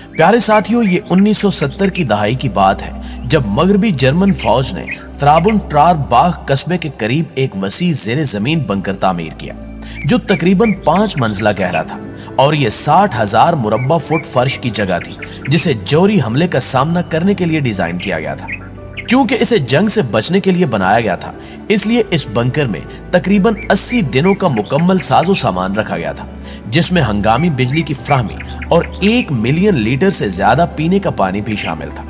प्यारे साथियों, ये 1970 की दहाई की बात है जब मगरबी जर्मन फौज ने त्राबुन-ट्रार बाग कस्बे के करीब एक वसी ज़ेरे जमीन बंकर तामीर किया जो तकरीबन 5 मंजिला गहरा था और ये 60,000 मुरब्बा फुट फर्श की जगह थी जिसे जौहरी हमले का सामना करने के लिए डिजाइन किया गया था। क्योंकि इसे जंग से बचने के लिए बनाया गया था, इसलिए इस बंकर में तकरीबन 80 दिनों का मुकम्मल साजो सामान रखा गया था, जिसमें हंगामी बिजली की फ्राहमी और 1 मिलियन लीटर से ज्यादा पीने का पानी भी शामिल था।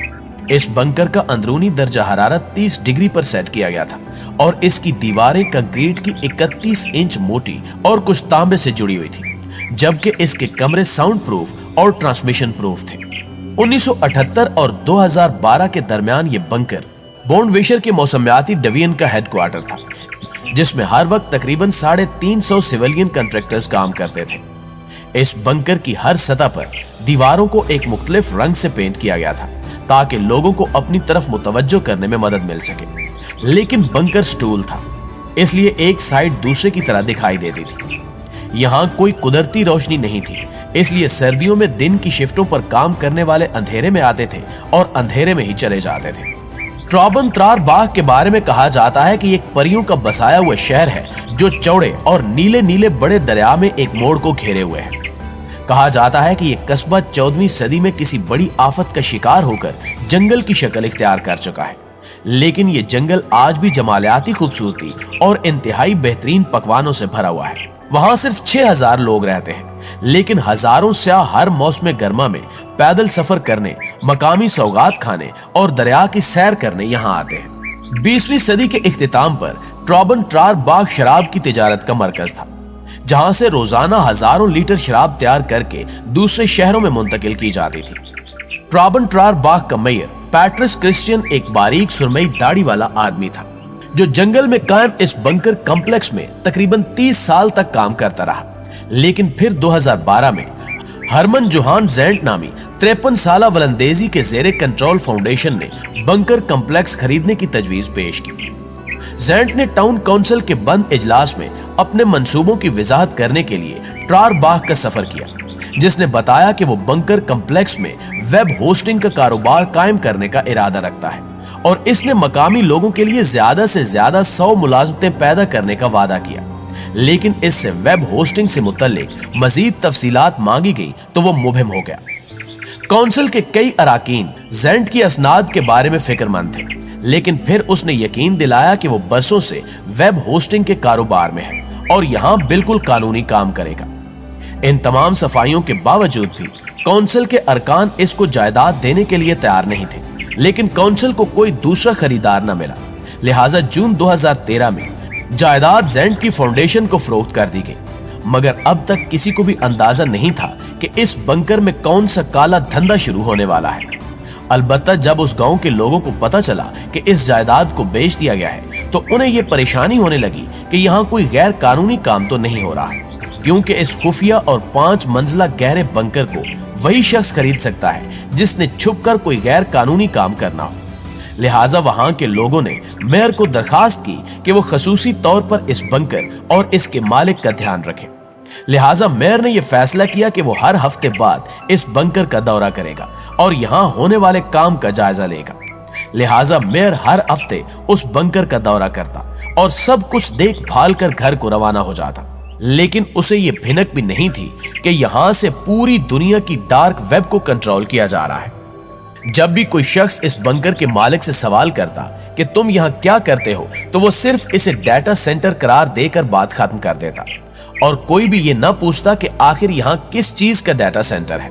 इस बंकर का अंदरूनी दर्जा हरारत 30 डिग्री पर सेट किया गया था और इसकी दीवारें कंक्रीट की 31 इंच मोटी और कुछ तांबे से जुड़ी हुई थी, जबकि इसके कमरे साउंड प्रूफ और ट्रांसमिशन प्रूफ थे। 1978 और 2012 के दरमियान ये बंकर बोर्नविशर के मौसमियाती डिवीजन का हेडक्वार्टर था, जिसमें हर वक्त तकरीबन 350 सिविलियन कॉन्ट्रैक्टर्स काम करते थे। इस बंकर की हर सतह पर दीवारों को एक मुख्तलिफ रंग से पेंट किया गया था ताकि लोगों को अपनी तरफ मुतवज्जो करने में मदद मिल सके। लेकिन बंकर स्टूल था, इसलिए एक साइड दूसरे की तरह दिखाई देती थी। यहाँ कोई कुदरती रोशनी नहीं थी, इसलिए सर्दियों में दिन की शिफ्टों पर काम करने वाले अंधेरे में आते थे और अंधेरे में ही चले जाते थे। त्राबुन-ट्रार बाग के बारे में कहा जाता है कि एक परियों का बसाया हुआ शहर है जो चौड़े और नीले नीले बड़े दरिया में एक मोड़ को घेरे हुए है। कहा जाता है कि यह कस्बा 14वीं सदी में किसी बड़ी आफत का शिकार होकर जंगल की शक्ल इख्तियार कर चुका है, लेकिन ये जंगल आज भी जमालियाती खूबसूरती और इंतहाई बेहतरीन पकवानों से भरा हुआ है। वहां सिर्फ 6000 लोग रहते हैं, लेकिन हजारों सयाह हर मौसम गर्मा में पैदल सफर करने, मकामी सौगात खाने और दरिया की सैर करने यहाँ आते हैं। 20वीं सदी के इख्तिताम पर त्राबुन-ट्रार बाग शराब की तिजारत का मरकज था, जहां से रोजाना हजारों लीटर शराब तैयार करके दूसरे शहरों में मुंतकिल की जाती थी। त्राबुन-ट्रार बाग का मेयर पैट्रिस क्रिश्चियन एक बारीक सुरमई दाढ़ी वाला आदमी था जो जंगल में कायम इस बंकर कॉम्प्लेक्स में तकरीबन 30 साल तक काम करता रहा। लेकिन फिर 2012 में हरमन जोहान ज़ेंट नामी 53 साला वलंदेजी के ज़ेरे कंट्रोल फाउंडेशन ने बंकर कॉम्प्लेक्स खरीदने की तजवीज पेश की। ज़ेंट ने टाउन काउंसिल के बंद इजलास में अपने मंसूबों की वजाहत करने के लिए ट्रार बाग का सफर किया, जिसने बताया कि वो बंकर कॉम्प्लेक्स में वेब होस्टिंग का कारोबार कायम करने का इरादा रखता है और इसने मकामी लोगों के लिए ज्यादा से ज्यादा 100 मुलाजमतें पैदा करने का वादा किया। लेकिन इससे वेब होस्टिंग से मुतल्लिक मजीद तफसीलात मांगी गई तो वो मुबहिम हो गया। काउंसिल के कई अराकीन ज़ेंट की असनाद के बारे में फिक्रमंद थे, लेकिन फिर उसने यकीन दिलाया कि वो बरसों से वेब होस्टिंग के कारोबार में है और यहाँ बिल्कुल कानूनी काम करेगा। इन तमाम सफाइयों के बावजूद भी काउंसिल के अरकान इसको जायदाद देने के लिए तैयार नहीं थे, लेकिन काउंसिल को कोई दूसरा खरीदार न मिला। लिहाजा जून 2013 में जायदाद ज़ेंट की फाउंडेशन को फरोख्त कर दी गई, मगर अब तक किसी को भी अंदाजा नहीं था कि इस बंकर में कौन सा काला धंधा शुरू होने वाला है। अलबत्ता जब उस गांव के लोगों को पता चला कि इस जायदाद को बेच दिया गया है तो उन्हें यह परेशानी होने लगी कि यहाँ कोई गैर कानूनी काम तो नहीं हो रहा, क्योंकि इस खुफिया और 5 मंजिला गहरे बंकर को वही शख्स खरीद सकता है जिसने छुपकर कोई गैर कानूनी काम करना हो। लिहाजा वहां के लोगों ने मेयर को दरखास्त की कि वो खसूसी तौर पर इस बंकर और इसके मालिक का ध्यान रखे। लिहाजा मेयर ने यह फैसला किया कि वो हर हफ्ते बाद इस बंकर का दौरा करेगा और यहाँ होने वाले काम का जायजा लेगा। लिहाजा मेयर हर हफ्ते उस बंकर का दौरा करता और सब कुछ देख भाल कर घर को रवाना हो जाता, लेकिन उसे ये भिनक भी नहीं थी कि यहाँ से पूरी दुनिया की डार्क वेब को कंट्रोल किया जा रहा है। जब भी कोई शख्स इस बंकर के मालिक से सवाल करता कि तुम यहाँ क्या करते हो, तो वो सिर्फ इसे डाटा सेंटर करार देकर बात खत्म कर देता और कोई भी ये न पूछता कि आखिर यहाँ किस चीज का डाटा सेंटर है।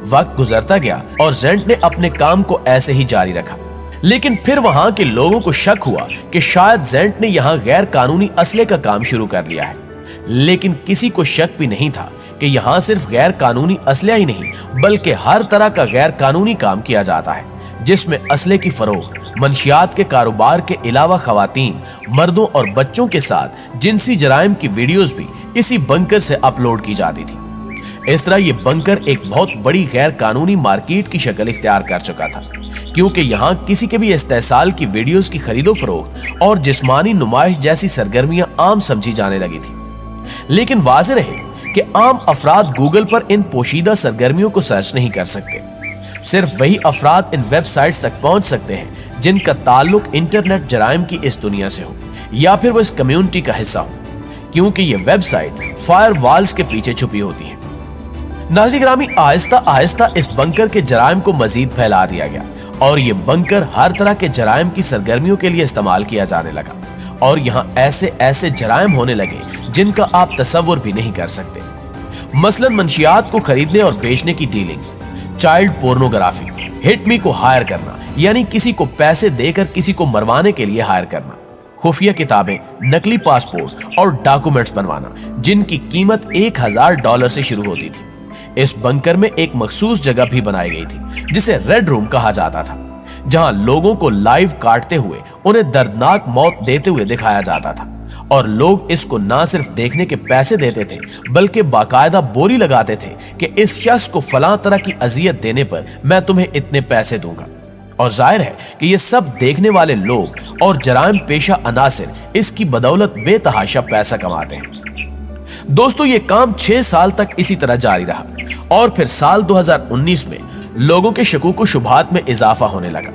वक्त गुजरता गया और ज़ेंट ने अपने काम को ऐसे ही जारी रखा, लेकिन फिर वहां के लोगों को शक हुआ कि शायद ज़ेंट ने यहाँ गैर कानूनी असले का काम शुरू कर लिया है। लेकिन किसी को शक भी नहीं था कि यहाँ सिर्फ गैर कानूनी असलिया ही नहीं बल्कि हर तरह का गैर कानूनी काम किया जाता है, जिसमें असले की फरोख्त, मंशियात के कारोबार के अलावा खवातीन, मर्दों और बच्चों के साथ जिनसी जराइम की वीडियोस भी इसी बंकर से अपलोड की जाती थी। इस तरह ये बंकर एक बहुत बड़ी गैर कानूनी मार्केट की शक्ल इख्तियार कर चुका था, क्योंकि यहाँ किसी के भी इस्तेसाल की वीडियोस की खरीदो फरोख्त और जिस्मानी नुमाइश जैसी सरगर्मियां आम समझी जाने लगी थी। लेकिन वाज़ेह रहे कि आम अफराद गूगल पर इन पोशीदा सरगर्मियों को सर्च नहीं कर सकते। सिर्फ वही अफराद इन वेबसाइट्स तक पहुंच सकते हैं जिनका ताल्लुक इंटरनेट जराइम की इस दुनिया से हो या फिर वो इस कम्युनिटी का हिस्सा हो, क्योंकि ये वेबसाइट फायरवॉल्स के पीछे छुपी होती है। नाज़रीन गिरामी, आहिस्ता आहिस्ता इस बंकर के जराइम को मजीद फैला दिया गया और ये बंकर हर तरह के जराइम की सरगर्मियों के लिए इस्तेमाल किया जाने लगा और यहाँ ऐसे ऐसे जराइम होने लगे जिनका आप तसव्वुर भी नहीं कर सकते। मसलन मंशियात को खरीदने और बेचने की dealings, child pornography, hit me को हायर करना यानी किसी को पैसे देकर किसी को मरवाने के लिए हायर करना, खुफिया किताबें, नकली पासपोर्ट और डॉक्यूमेंट्स बनवाना जिनकी कीमत $1000 से शुरू होती थी। इस बंकर में एक मखसूस जगह भी बनाई गई थी जिसे रेड रूम कहा जाता था, जहां लोगों को लाइव काटते हुए उन्हें दर्दनाक मौत देते हुए दिखाया जाता था और लोग इसको ना सिर्फ देखने के पैसे देते थे बल्कि बाकायदा बोली लगाते थे कि इस शख्स को फलां तरह की अजियत देने पर मैं तुम्हें इतने पैसे दूंगा। और जाहिर है कि ये सब देखने वाले लोग और जराइम पेशा अनासिर इसकी बदौलत बेतहाशा पैसा कमाते हैं। दोस्तों, ये काम 6 साल तक इसी तरह जारी रहा और फिर साल 2019 में लोगों के शकूक व शुबहात में इजाफा होने लगा,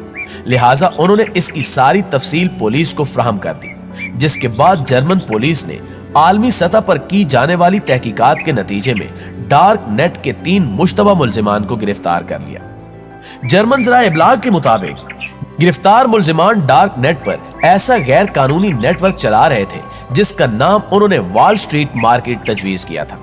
लिहाजा उन्होंने इसकी सारी तफसील पुलिस को फराहम कर दी, जिसके बाद जर्मन पुलिस ने आलमी सतह पर की जाने वाली तहकीकात के नतीजे में डार्क नेट के 3 मुश्तबा मुल्जिमान को गिरफ्तार कर लिया। जर्मन ज़राए इब्लाग के मुताबिक गिरफ्तार मुल्जिमान डार्क नेट पर ऐसा गैर कानूनी नेटवर्क चला रहे थे जिसका नाम उन्होंने वॉल स्ट्रीट मार्केट तजवीज किया था,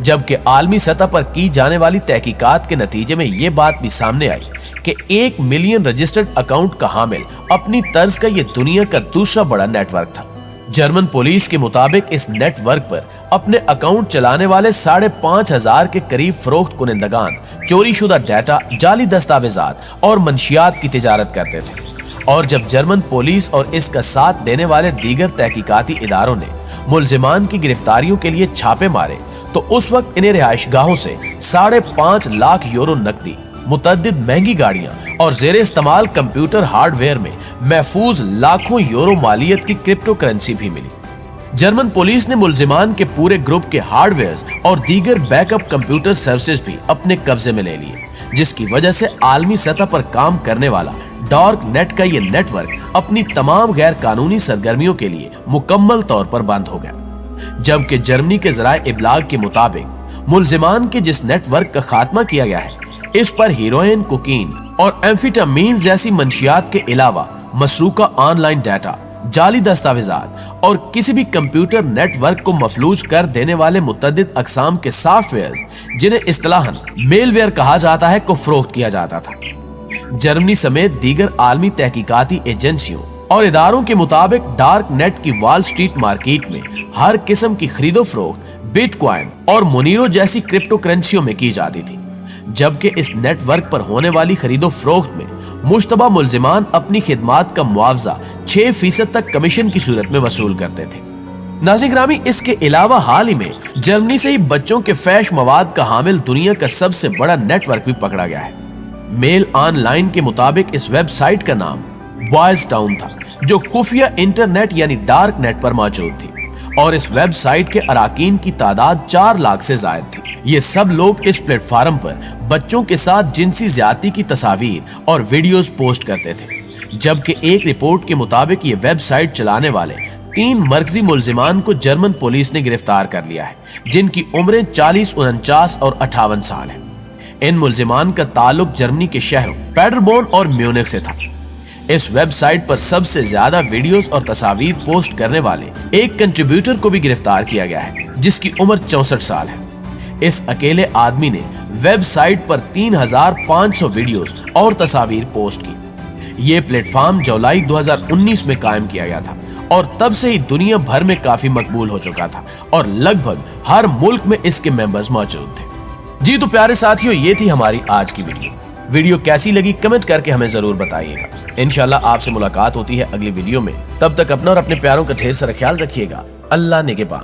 जबकि आलमी सतह पर की जाने वाली तहकीकात के नतीजे में यह बात भी सामने आई कि 1 मिलियन रजिस्टर्ड अकाउंट का हामिल अपनी तर्ज का यह दुनिया का दूसरा बड़ा नेटवर्क था। जर्मन पुलिस के मुताबिक इस नेटवर्क पर अपने अकाउंट चलाने वाले 5,500 के करीब फरोख्त कुनिंदगान चोरी शुदा डाटा, जाली दस्तावेजात और मंशियात की तिजारत करते थे और जब जर्मन पुलिस और इसका साथ देने वाले दीगर तहकीकाती इदारों ने मुल्जिमान की गिरफ्तारियों के लिए छापे मारे तो उस वक्त इन्हें रिहाइशगाहों से 5.5 लाख यूरो नकदी, मुतअद्दिद महंगी गाड़ियां और जेरे इस्तेमाल कंप्यूटर हार्डवेयर में महफूज लाखों यूरो मालियत की क्रिप्टो करेंसी भी मिली। जर्मन पुलिस ने मुल्जिमान के पूरे ग्रुप के हार्डवेयर और दीगर बैकअप कंप्यूटर सर्विसेज भी अपने कब्जे में ले लिए, जिसकी वजह से आलमी सतह पर काम करने वाला डार्क नेट का ये नेटवर्क अपनी तमाम गैर कानूनी सरगर्मियों के लिए मुकम्मल तौर पर बंद हो गया। जबकि जर्मनी के ज़राए इब्लाग के मुताबिक मुल्जिमान के जिस नेटवर्क का खात्मा किया गया है, इस पर हीरोइन, कोकीन और एम्फेटामीन जैसी मंशियात के अलावा मसरूका ऑनलाइन डाटा, जाली दस्तावेजात और किसी भी कंप्यूटर नेटवर्क को मफलूज कर देने वाले मुतअद्दिद अक़साम के सॉफ्टवेयर जिन्हें इस्तिलाहन मेलवेयर कहा जाता है को फरोख्त किया जाता था। जर्मनी समेत दीगर आलमी तहकीकाती एजेंसियों और इदारों के मुताबिक डार्क नेट की वॉल स्ट्रीट मार्केट में हर किस्म की खरीदो फरोख्त बिटकॉइन और मोनीरो जैसी क्रिप्टो करेंसियों में की जाती थी, जबकि इस नेटवर्क पर होने वाली खरीदो फरोख्त में मुश्तबा मुल्जिमान अपनी खिदमात का मुआवजा 6% तक कमीशन की सूरत में वसूल करते थे। नाज़रीन गिरामी, इसके अलावा हाल ही में जर्मनी से ही बच्चों के फैश मवाद का हामिल दुनिया का सबसे बड़ा नेटवर्क भी पकड़ा गया है। मेल ऑनलाइन के मुताबिक इस वेबसाइट का नाम बॉयज टाउन था, जो खुफिया इंटरनेट यानी डार्क नेट पर मौजूद थी और इस वेबसाइट के अराकीन की तादाद 4 लाख से जायद थी। ये सब लोग इस प्लेटफार्म पर बच्चों के साथ जिनसी ज्यादती की तस्वीर और वीडियोस पोस्ट करते थे, जबकि एक रिपोर्ट के मुताबिक ये वेबसाइट चलाने वाले 3 मरकजी मुल्जिमान को जर्मन पुलिस ने गिरफ्तार कर लिया है, जिनकी उम्रें 40, 49 और 58 साल है। इन मुल्जिमान का ताल्लुक जर्मनी के शहरों पैडरबोर्न और म्यूनिख से था। इस वेबसाइट पर सबसे ज्यादा वीडियोस और तस्वीर पोस्ट करने वाले एक कंट्रीब्यूटर को भी गिरफ्तार किया गया है, जिसकी उम्र 64 साल है। इस अकेले आदमी ने वेबसाइट पर 3,500 वीडियोस और तस्वीर पोस्ट की। ये प्लेटफॉर्म जुलाई 2019 में कायम किया गया था और तब से ही दुनिया भर में काफी मकबूल हो चुका था और लगभग हर मुल्क में इसके मेंबर्स मौजूद थे। जी तो प्यारे साथियों, ये थी हमारी आज की वीडियो कैसी लगी कमेंट करके हमें जरूर बताइएगा। इंशाल्लाह आपसे मुलाकात होती है अगली वीडियो में। तब तक अपना और अपने प्यारों का ढेर सारा ख्याल रखिएगा। अल्लाह निगहबान।